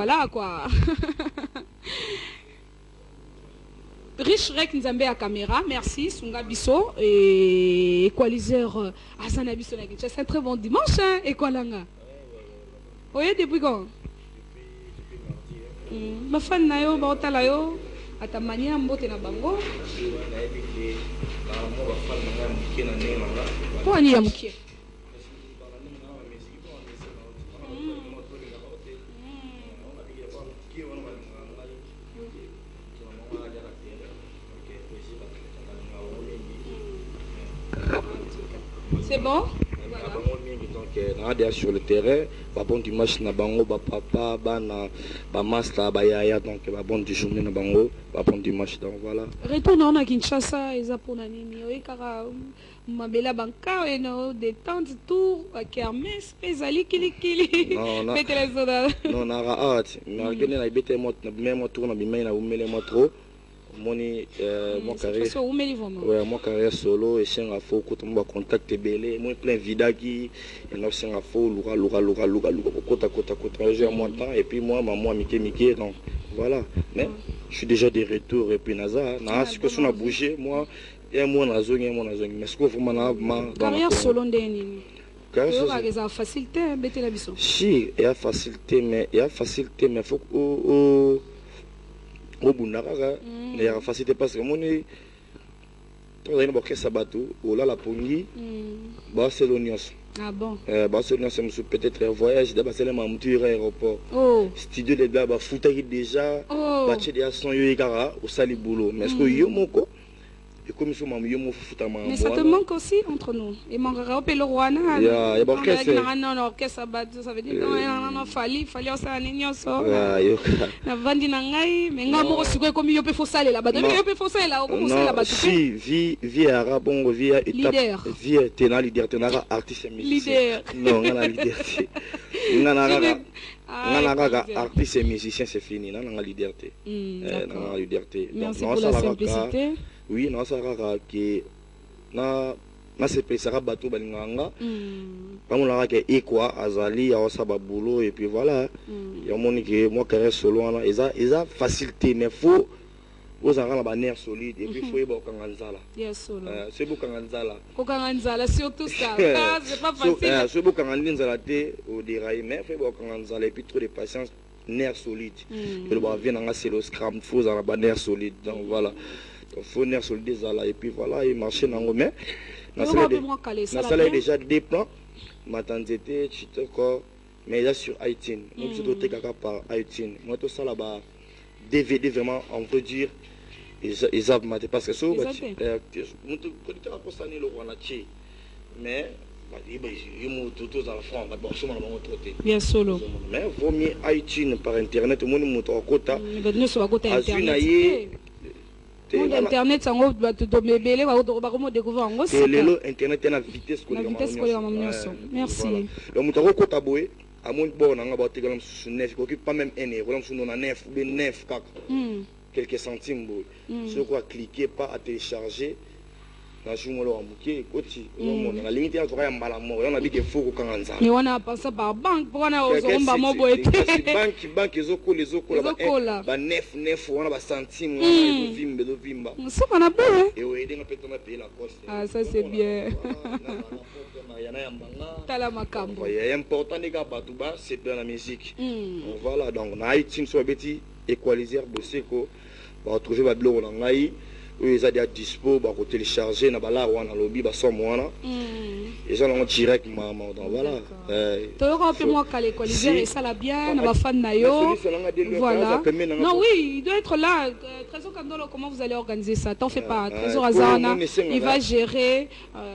voilà quoi. Riche Rek Nzambe à caméra, merci. Sunga Bisso et équaliseur Azana Bisso. C'est un très bon dimanche, hein, Equalanga. Oui, depuis quand? Ma fan na yo, baota la yo, atamania mbote na bango. Pour ani ya mukie. C'est bon? Donc, sur le terrain, bon dimanche na bango, papa, bana, master, yaya, donc bon du journée na bango, bon dimanche, donc voilà. Retournons à Kinshasa, et ça pour nani, car mabela banka, et no détente tour, à kermesse, pesali kili. Non, non, hâte. Mais regardez, na ibete même tour na bimai na umele mo trop. Moni mon carrière solo et c'est un faux quand on va contacter belé moi plein vidaki et non c'est un faux loura kota j'ai mon temps et puis moi maman Mickey donc voilà mais je suis déjà de retour et puis naza na situation a bougé moi et moi na zone mais ce que vraiment na carrière solo ndeni carrière facilité bête la biso si il y a facilité mais faut au Bunaraga, il y a facilité parce que mon Sabato, ou là la Pongi, Barcelone. Ah bon? Barcelone, c'est peut-être un voyage, d'abord c'est le Mamouture aéroport. Studio de Daba, Foutari déjà, Baché de Asson Yoigara, au Saliboulot. Mais est-ce que Yomoko? Et comme ça, mais ça te manque aussi entre nous. Et mon gars, le roi, non, ça veut dire non, fallait ça, n'ignon ça. Na vandi nangai, mais nga mo siko comme yo pe fosale là-bas. Yo pe fosale là, on fosale là-bas. Si vie arabe, on via étape, vie tenant leader, tenant artiste musicien. Non, on a leader. Ngana artiste et musicien c'est fini, non, on a liberté. On a liberté. Merci pour la simplicité. Oui, non, ça rara que na c'est pesara bateau balinganga. Comme on l'a que quoi azali ya osaba boulot et puis voilà. Il y a mon que moi carré solo là, ils a facilité mais faut aux arrangements la bannière solide et puis faut y avoir kanganzala. Yes solo. C'est beau kanganzala. Kanganzala surtout ça. C'est pas facile. C'est beau kanganzala té au dérailler mais faut y avoir kanganzala et puis trop de patience. Nerf solide. Et le bas vient dans le scram, faut dans la bannière solide. Donc voilà. Il faut nerf solide et puis voilà, il marche dans le mais. Na salle déjà des plans. Ma tante était encore mais là sur iTunes. Nous sommes dotés par iTunes. Moi tout ça là-bas DVD vraiment on veut dire ils ont maté parce que ça nous producteur a constaté le roi nachi. Mais bien solo. Mais vaut mieux iTunes par internet, mon moto à côté. Internet, ça va te donner belé, va découvrir en gros. C'est le internet à la vitesse que merci. Le moto à côté boé, à mon bon, on va te gagner sur 9, pas même un euro, on a 9 ou 9 quelques centimes. Je crois cliquer pas à télécharger. Na jumolo amuke koti on a limité à travailler en balammo on a dit que faut kanganza mais on a passé par banque pour on a ozomba mobo été banque ezoko les oko là ba 9 on a ba centime do vimba ça on a bien et oui dinga peut-on payer la coste ah ça c'est bien tala makambo c'est important les gars batuba c'est dans la musique voilà donc na iTunes so beti équaliser boseko ba retrouver ba blog na ngai. Oui, ils ont des dispo, bah, télécharger, na bala wana lobby, bah, sans moi, ils ont direct, maman, donc voilà. Tu auras un peu moins qu'à l'équaliser, et ça l'a bien, na ba fan na yo. Voilà. Non, oui, il doit être là. Trésor Kandolo, comment vous allez organiser ça? T'en fais pas. Trésor Azana, il va gérer.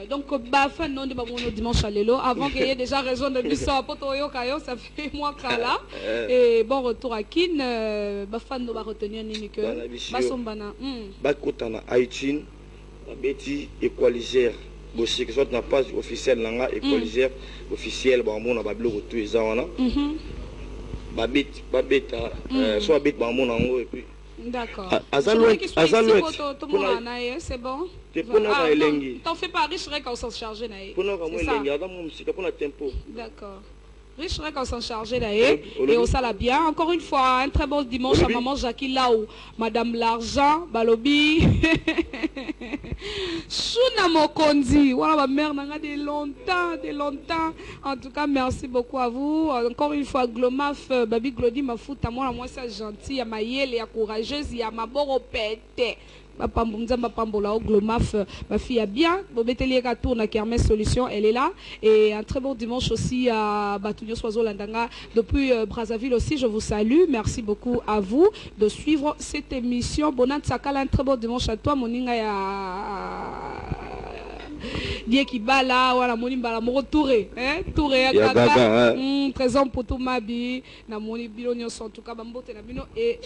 Donc, bah, fan non de babono dimanche à l'élo, avant qu'il y ait déjà raison de Bissau, Potoyo Kayo, ça fait moins qu'à là. Et bon retour à Kin, bah, fan va retenir Nimike. Bah, sombana. Bah, iTunes, la bêtise équalisère. Si soit na page officielle langa équalisère officielle ba mon na ba blog tout ça wana. Ba bit soit bit ba mon ngo et puis d'accord. Azalouet c'est bon. T'en fais pas riche rek au sens chargé naé. Pour nous moi elengi adam mo musika pour na tempo. D'accord. Riche on s'en chargeait d'ailleurs et on s'en bien. Encore une fois, un très bon dimanche à maman Jackie Lao, Madame L'Argent, Balobi, Shuna Mokondi. Voilà ma mère n'a de longtemps. En tout cas, merci beaucoup à vous. Encore une fois, Glomaf, Babi Glody, ma fout à moi c'est gentil, à ma yelle, à courageuse, à ma boro pète. Ma Glomaf, ma fille a bien, Bobetelier tourne à Kermès Solution, elle est là. Et un très bon dimanche aussi à Batounio Soiseau Landanga. Depuis Brazzaville aussi, je vous salue. Merci beaucoup à vous de suivre cette émission. Bonne Sakala, un très bon dimanche à toi, Moninga Die qui bala wala moni bala moko touré touré kaka présent pour tout mabi na moni bilonyo en tout cas bambote na bino et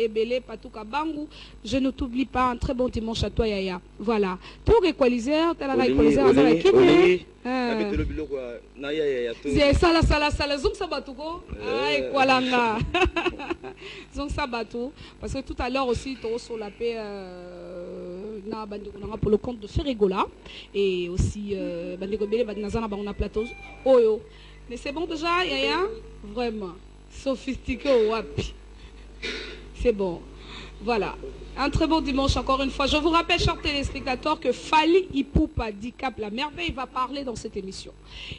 belé patuka bangu. Je ne t'oublie pas, un très bon dimanche à toi Yaya. Voilà tour équalisateur tala équalisateur azala équipe sala zoom sabatuko ay kwalanga zoom sabatu parce que tout à l'heure aussi to sur la paix pour le compte de Ferregola et aussi on a plateau Oyo. Mais c'est bon déjà Yaya, vraiment sophistiqué au wapi. C'est bon. Voilà. Un très bon dimanche encore une fois. Je vous rappelle, chers téléspectateurs, que Fally Ipupa Dicap la merveille va parler dans cette émission.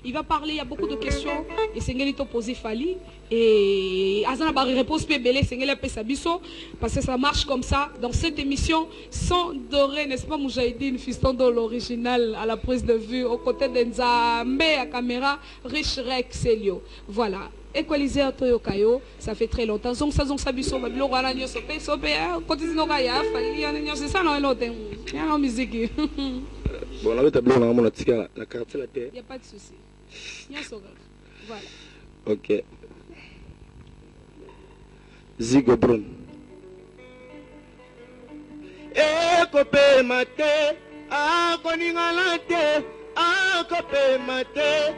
Il va parler, il y a beaucoup de questions et c'est Ngelito posé Fally et Azana Barry réponse Pébélé, c'est Ngelé Sabiso parce que ça marche comme ça dans cette émission sans dorer, n'est-ce pas Moujahidine, fiston de l'original à la prise de vue aux côtés d'Enzambe à caméra, Rich Rex Elio. Voilà. Équaliser Toyo Kayo, ça fait très longtemps. Zong Sabiso, Babilo Ranyo Sope, continue Nogaya, c'est ça, non, il y a une musique. Bon, on avait tableau dans mon article, la carte la terre. Il n'y a pas de souci. Il y a un voilà. Ok. Zigo Brun. Kope mate, koningalate, kope mate.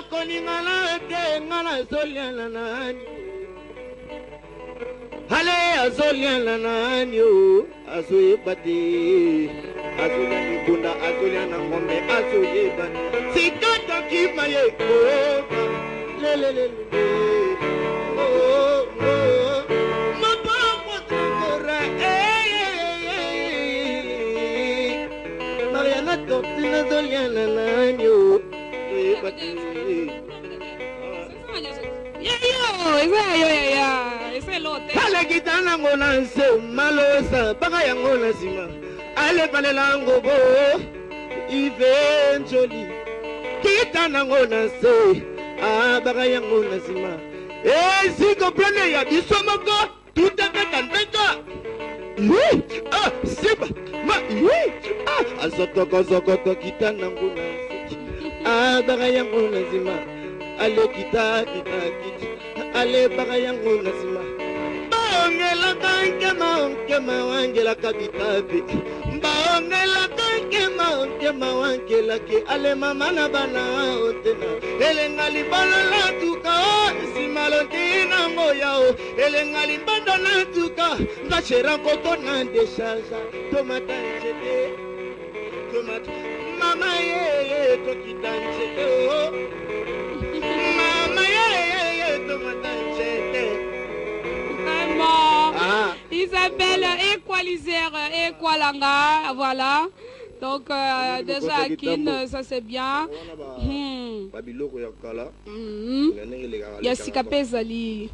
Koningalate, ngala zoliana nani. Hale azoliana nani o, azoye bati. Azoliana bunda, azoliana ngombe, azoye bati. Sikata kimaye ko, le. Oh. Mapa kora, Mariana Tortina zoliana nani o. Ale kitana ngona nse malosa baka yango na sima ale palela ngobo eventually kitana ngona nse baka yango na sima si comprendre ya bisomoko tout à fait tanteka siba ma azotoko kitana ngona nse baka yango na sima ale kita ale baka yango na sima baongela kankema wangela kabitabe baongela kankema wangela ke ale mama na bana otena elenga libala la tuka sima lotina moya elenga libanda na tuka ngachera koto na deshaja tomata njete tomata mama ye to kitanjete mama ye to matanjete. Isabelle Équaliseur Équalanga, voilà. Donc déjà Kin, ça c'est bien. Yassika Pezali.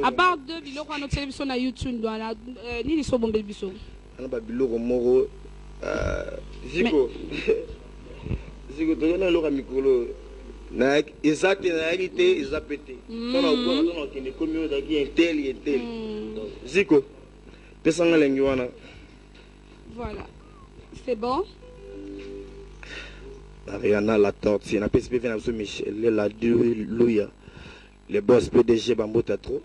À part deux biloko à notre télévision à YouTube, ni les sobon belbiso. Babiloko moro Zico. Zico to na loka mikolo. Na exact na réalité ils a pété. On a encore qui ne commis qui est tel. Zico. Pesanga lengi wana. Voilà. C'est bon. Mariana la tortue, na PSP na Michel la Louia. Le boss PDG Bambota trop.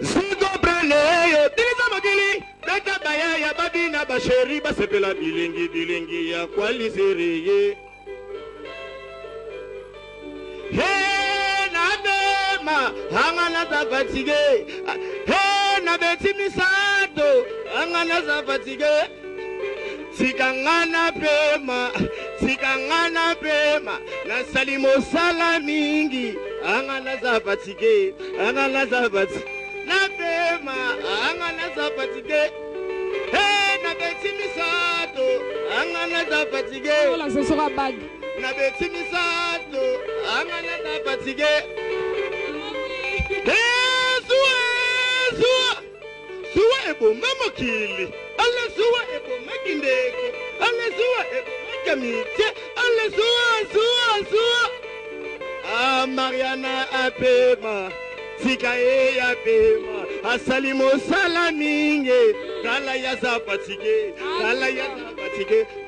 Zico prene, Tilisa Magili, Data Baya ya Babina Basheri basepela bilingi ya kwalizereye. Hey Nadema, hangana za fatigue. Hey na beti misato, hangana za fatigue. Sikangana pema na salimo salamingi angana zafatike na pema angana zafatike na beti misato angana zafatike la ce sera bague na beti misato angana zafatike Suwa ebo mama kili alle suwa ebo makindeko alle suwa ebo makamite alle suwa Mariana apema Sikae apema asalimo salaminge kala ya zapatige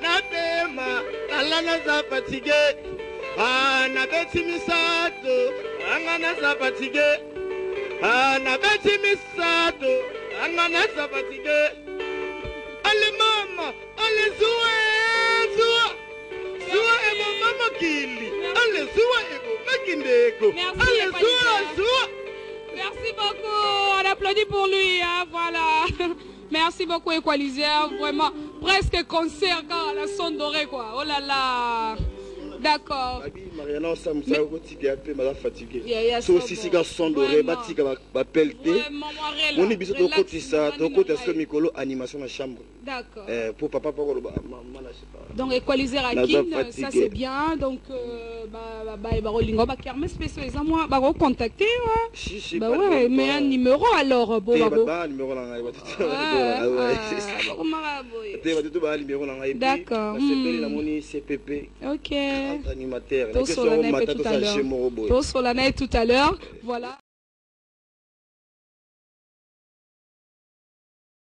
na pema kala na zapatige na beti misato angana zapatige na beti misato angana zapatige ale mama ale suwa ebo mama kili ale suwa ebo makindeko ale suwa. Merci beaucoup, on applaudit pour lui, hein, voilà. Merci beaucoup Equalizer, vraiment presque concert quand à la sonde dorée quoi. Oh là là. D'accord. Mariana Sam ça fatigué un peu mal fatigué. So si ga sonde dorée batika ba pelleté. On est biso to côté ça, to côté ce micro animation dans chambre. D'accord. Pour papa pas donc Equalizer à Kin, ça c'est bien donc rolingo ba kermes spéciaux les moi ba contacter ouais. Bah ouais, mais un numéro alors bon ba numéro là d'accord. CPP. OK. Animateur. Tout sur l'année tout à l'heure. Voilà.